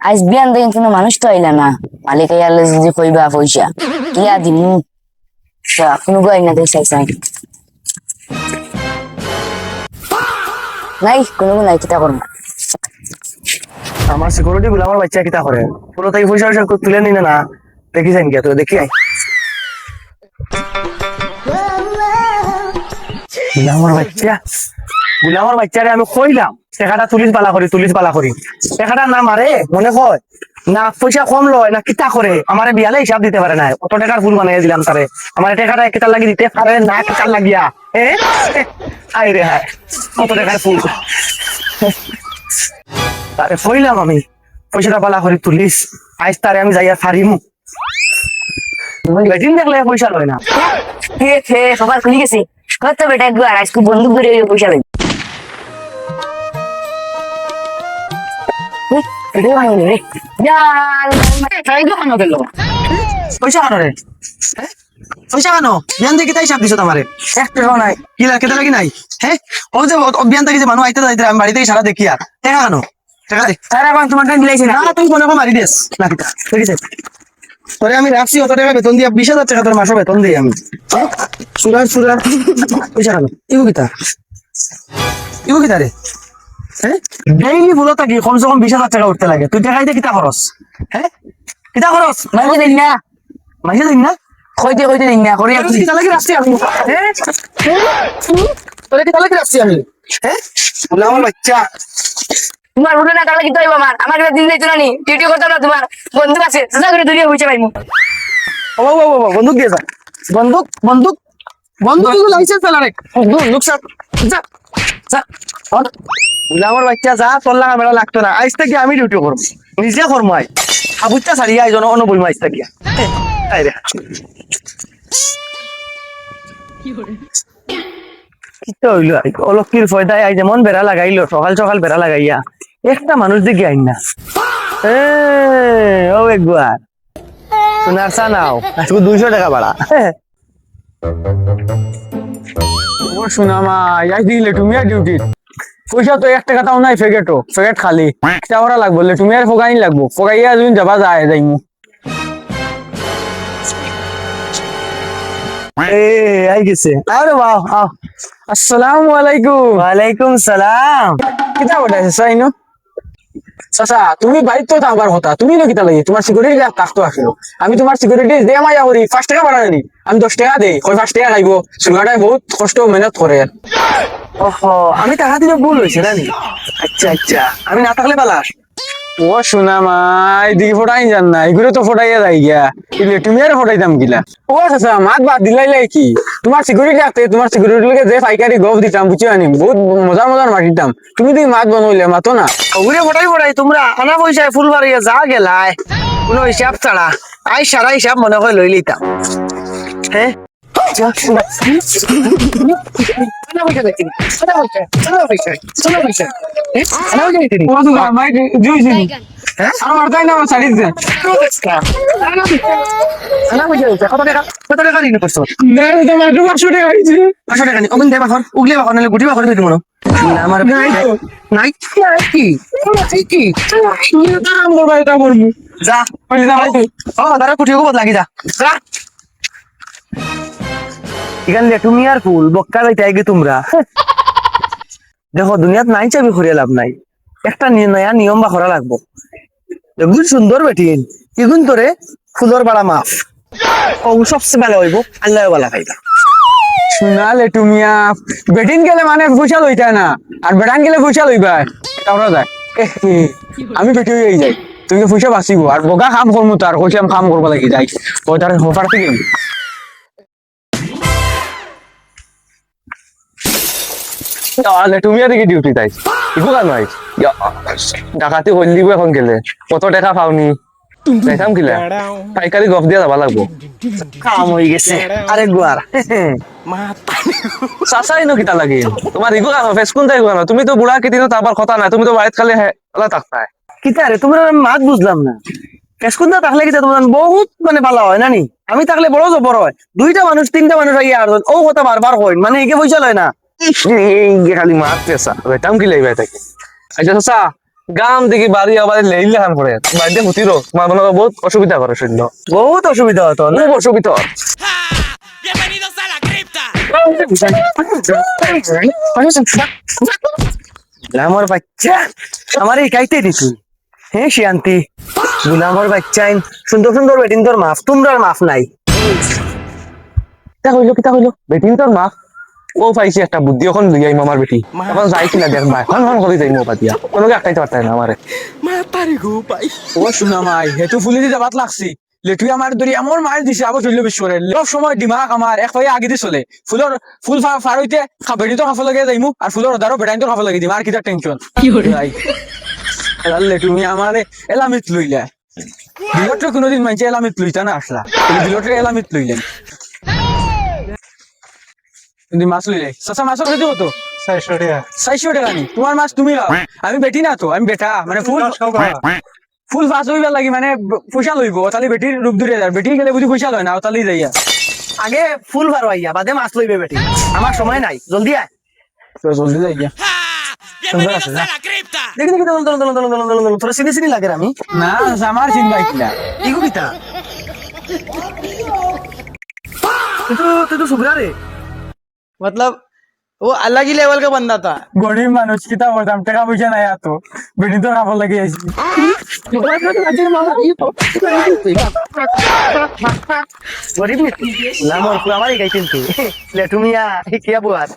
আজ বিয়ান দেখেন কোনো মানুষ তো আইলা না, মালিক আইলে যদি কইবা পয়সা কিয়া দিমু, কোনো গাই না দেখাই চাই নাই, কোনো নাই, কিতা করবো। আমার সিকিউরিটি গুলো আমার বাচ্চা কিতা করে পুরো তাই পয়সা পয়সা তুলে নিনে না দেখি যাই গিয়া তো দেখি আই আমার বাচ্চারে আমি কইলাম টাকাটা তুলিস বালা করি টাকাটা না মারে মনে হয় না পয়সা কম লয় না কিতা করে আমার বিয়ালে হিসাব দিতে পারে না, কত টাকার ফুল বানাই দিলাম তারে, আমার টাকাটা কিতা লাগি দিতে পারে না, কিতা লাগিয়া আই রে হায় কত টাকার ফুল তারে কইলাম আমি পয়সাটা বালা করে তুলিস, আজ তারে আমি যাইয়া ফারিমু বেদিন দেখলে পয়সা লয় না। সবার খুলে গেছে কত বেটা একবার আজকে বন্ধু করে পয়সা লাগবে পয়সা কানো রে পয়সা কানো বিয়ান থেকে তাই হিসাব দিছো তোমারে একটা নাই কি কেটে লাগি নাই হ্যাঁ ও যে বিয়ান থেকে যে মানুষ আইতে যাইতে আমি বাড়িতে সারা দেখি আর টাকা কানো টাকা দে স্যার এখন তোমার টাইম মিলাইছে না তুমি মনে করে মারি দেস না কিটা ঠিক আছে তোরে আমি রাখছি অত টাকা বেতন দিয়া 20,000 টাকা তোর মাসে বেতন দিই আমি সুরার পয়সা কানো ইবো কিতা রে হ্যাঁ ডেইলি ফুলো থাকি কমসে কম 20,000 টাকা উঠতে লাগে, তুই টাকাইতে কিতা খরচ হ্যাঁ কিতা খরচ মাইকে দিন না, মাইসে দিন না কইতে দিন না করে কিতা লাগি রাখছি আমি হ্যাঁ তোরে কিতা লাগি রাখছি আমি হ্যাঁ বলে আমার বাচ্চা তোমার উঠে না কালে কি তৈব আমার কাছে দিন যাইতো না নি ডিউটি করতাম না, তোমার বন্ধু আছে সাজা করে দূরে হইছে ভাই মু ও বন্দুক দিয়ে যা বন্দুক লাইসেন্স চালা রে বন্দুক স্যার যা যা বলে আমার বাচ্চা যা তোর লাগা বেড়া লাগতো না, আজ থেকে আমি ডিউটি করবো নিজে করবো আই হাবুচ্চা ছাড়িয়ে আই জন অন্য বলবো আজ থেকে তাই রে কিতা হইলো অলক্ষীর ফয়দায় আই যেমন বেড়া লাগাইলো সকাল বেড়া লাগাইয়া একটা মানুষ দিকে আইন না ও একবার শোনার চা নাও আজকে 200 টাকা ভাড়া ও শোনা মা ইয়াই দিলে তুমি আর ডিউটি পয়সা তো 1 টাকা তাও নাই, ফেগেট খালি চাওরা লাগবো তুমি আর ফোগাইন লাগবো ফোগাইয়া তুমি যাবা যাইমু আই গেছে আরে বাহ আও আসসালামু আলাইকুম। ওয়ালাইকুম সালাম কিতা বটাইছে সাইনো চাচা তুমি বাড়িতে তো থাকবার কথা, তুমি না কিতা লাগে তোমার সিকিউরিটি থাকতো আসলো, আমি তোমার সিকিউরিটি দে মাইয়া করি 5 টাকা বাড়া নি আমি 10 টাকা দেই 5 টাকা খাইবো সুগাটাই বহুত কষ্ট মেহনত করে। ওহো আমি টাকা দিলে ভুল হয়েছে নানি আচ্ছা আমি না থাকলে বালাস ও শোনা মাই দিকে ফোটাই জান না এগুলো তো ফোটাইয়া যাই গিয়া ইলে তুমি আর ফোটাইতাম গিলা। ও চাচা মাত বাদ দিলাই কি তোমার সিকিউরিটি রাখতে তোমার সিকিউরিটি লগে যে পাইকারি গফ দিতাম বুঝছো আনি বহুত মজার মাটিতাম, তুমি দিকে মাত বনইলে মাতো না ওগুলো ফোটাই তোমরা আনা পয়সায় ফুল বাড়িয়ে যা গেলায় কোনো হিসাব ছাড়া আই সারা হিসাব মনে করে লই লইতাম হ্যাঁ আমার তাই না শাড়ি দিতে কত টাকা দিন করছো তোমার 500 টাকা হয়েছে 500 টাকা নি অমিন দেবা ঘর উগলে বাখন নাহলে গুটি বাখন দিই মনো আমার নাই কি এটা করবো যা ও দাঁড়া কুটি গোবত লাগি যা এখানে তুমি আর ফুল বক্কা যাইতে আগে তোমরা দেখো দুনিয়াত নাই চাবি করিয়া লাভ নাই, একটা নয়া নিয়ম বা করা লাগবো, এগুলো সুন্দর বেটিন এগুন তোরে ফুলর বাড়া মাফ ও সবচেয়ে ভালো হইব আল্লাহ বালা খাইবা শুনালে তুমি বেটিন গেলে মানে পয়সা লইতা না আর বেটান গেলে পয়সা লইবা কামরা যায় আমি বেটি হয়ে যাই তুমি পয়সা বাঁচিব আর বগা কাম করবো তার কইছে আমি কাম করবো লাগি যাই ওই তার অফার থেকে তাহলে তুমি এদিকে ডিউটি তাই ইকো কেন আইস ডাকাতি হইল দিব এখন গেলে কত টাকা পাওনি দেখাম কিলা পাইকারি গফ দিয়া যাবা লাগবো কাম হয়ে গেছে আরেকবার চাচাই নো কিতা লাগে তোমার ইগো কেন ফেসকুন তাই কেন তুমি তো বুড়া কেদিন তারপর কথা নাই তুমি তো বাড়িতে খালি হেলা থাকতাই কিতা রে তোমরা মাত বুঝলাম না কেসকুন্দা থাকলে কিতা তোমার বহুত মানে ভালো হয় নানি, আমি থাকলে বড় জবর হয়, 2টা মানুষ 3টা মানুষ আইয়া আর ও কথা বারবার কই মানে একে পয়সা লয় না খালি মাত পেশা বেটাম কি লাইবা তাকে আচ্ছা চাচা গাম দেখি বাড়ি আবার লেইলে হান করে বাড়িতে হুতিরো মা মনে হয় বহুত অসুবিধা করে শৈল বহুত অসুবিধা হতো না খুব অসুবিধা Bienvenidos a la cripta. আমার বাচ্চা আমার এই গাইতে দিতু হ্যাঁ শান্তি গুলামর বাচ্চাইন সুন্দর সুন্দর বেটিন তোর মাফ তোমরা মাফ নাই কিতা হইলো বেটিন তোর মা ও পাইছি একটা বুদ্ধি এখন লইয়াই মামার বেটি এখন যাইছি না দেখ ভাই হন হন করে যাই মো পাতিয়া কোনো একটাই পারতাই না আমারে ও শুনা মাই হেতু ফুলি দিতে বাত লাগছি লেটুই আমার ধরি এমন মার দিছে আবার চললো বিশ্বরে সব সময় দিমাগ আমার এক পায়ে আগে দিয়ে চলে ফুল ফার হইতে বেটি তো খাফা লাগে যাইমু আর ফুলের ওদারও বেটাইন তো খাফা লাগে দিম আর কিটা টেনশন লেটুমি আমার এলামিত লইলা বিলটে কোনোদিন মানছে এলামিত লইতা না আসলা বিলটে এলামিত লইলেন কিন্তু মাছ লইলে চাচা মাছ খেতে হতো 400 টাকা নি তোমার মাছ তুমি খাও আমি বেটি না তো আমি বেটা মানে ফুল ফাঁস হইবার লাগি মানে পয়সা লইব তাহলে বেটির রূপ ধরে যায় বেটি গেলে বুঝি পয়সা লয় না তাহলে যাইয়া আগে ফুল ভারবাইয়া বাদে মাছ লইবে বেটি আমার সময় নাই জলদি আয় জলদি যাইয়া Bienvenidos a la cripta. দেখি দেখি দলন দলন দলন দলন দলন দলন তোরা সিনি লাগে রে আমি না আমার চিন্তা কিনা কি কবিতা তুই তো সুগ্রা রে मतलब वो अलग ही लेवल का बंदा था। গরিব মানুষ কিতা বলতাম টাকা পয়সা নাই এত বেটি তো খাবার লাগে আইছি গরিব নামর আমার এই গাইতেন তুই লেটুমিয়া কিয়া বুয়াত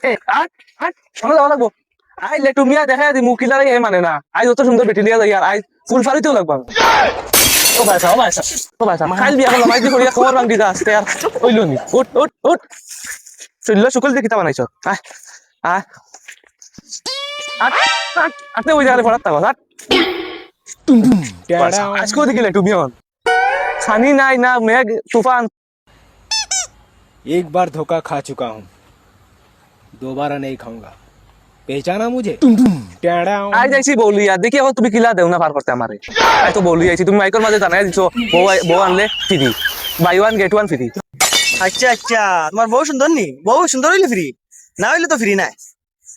শোনা যাওয়া লাগবো আই লেটু মিয়া দেখা দি মুখিলা লাগে মানে না আই যত সুন্দর বেটি লিয়া যাই আর আই ফুল ফারিতেও লাগবো আমি। ও ভাইসা খাইল বিয়া করলাম আই দি করিয়া খবর বাং দিদা আসতে আর হইল নি উঠ উঠ উঠ চল্লা শুকল দিয়ে কিতা বানাইছ আয় আয় আটতে ওই জায়গায় পড়াত থাকো আজকেও দেখিলে তুমি খানি নাই না মেঘ তুফান एक बार धोखा खा चुका हूँ दोबारा नहीं खाऊंगा पहचाना मुझे আই যাইছি বৌলি আর দেখি এখন তুমি কিলা দেও না পার করতে আমারে আই তো বৌলি আইছি তুমি মাইকের মাঝে জানাই দিছো বউ আনলে free buy one get one free আচ্ছা আচ্ছা তোমার বউ সুন্দর নি বউ সুন্দর হইলে ফ্রি না হইলে তো ফ্রি নাই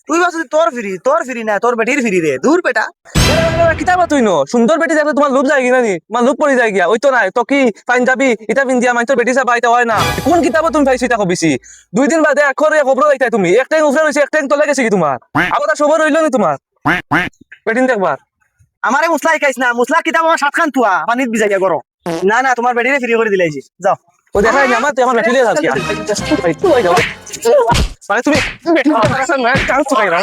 তুই বাস তোর ফ্রি না তোর বেটির ফ্রি রে দূর বেটা কিতাবা তুই নো সুন্দর বেটি যাবে তোমার লোভ যায় কিনা নি তোমার লোভ পড়ে যায় গিয়া ওই তো নাই তো কি পাঞ্জাবি এটা পিন্দিয়া মাইতর বেটি সা পাইতে হয় না কোন কিতাবা তুমি পাইছি এটা কবিছি 2 দিন বাদে আখরে খবর যাইতাই তুমি একটাই উপরে হইছে একটাই তলে গেছে কি তোমার আবার সবর হইল নি তোমার বেটিন দেখবার আমারে মুসলা খাইছ না মুসলা কিতাব আমার সাত খান তুয়া পানিত ভিজাইয়া করো না না তোমার বেটিরে ফ্রি করে দিলাইছি যাও ও দেখাই নি আমার তুই আমার বেটি লিয়ে যাও কি মানে তুমি বেটি না চান্স তো খাই না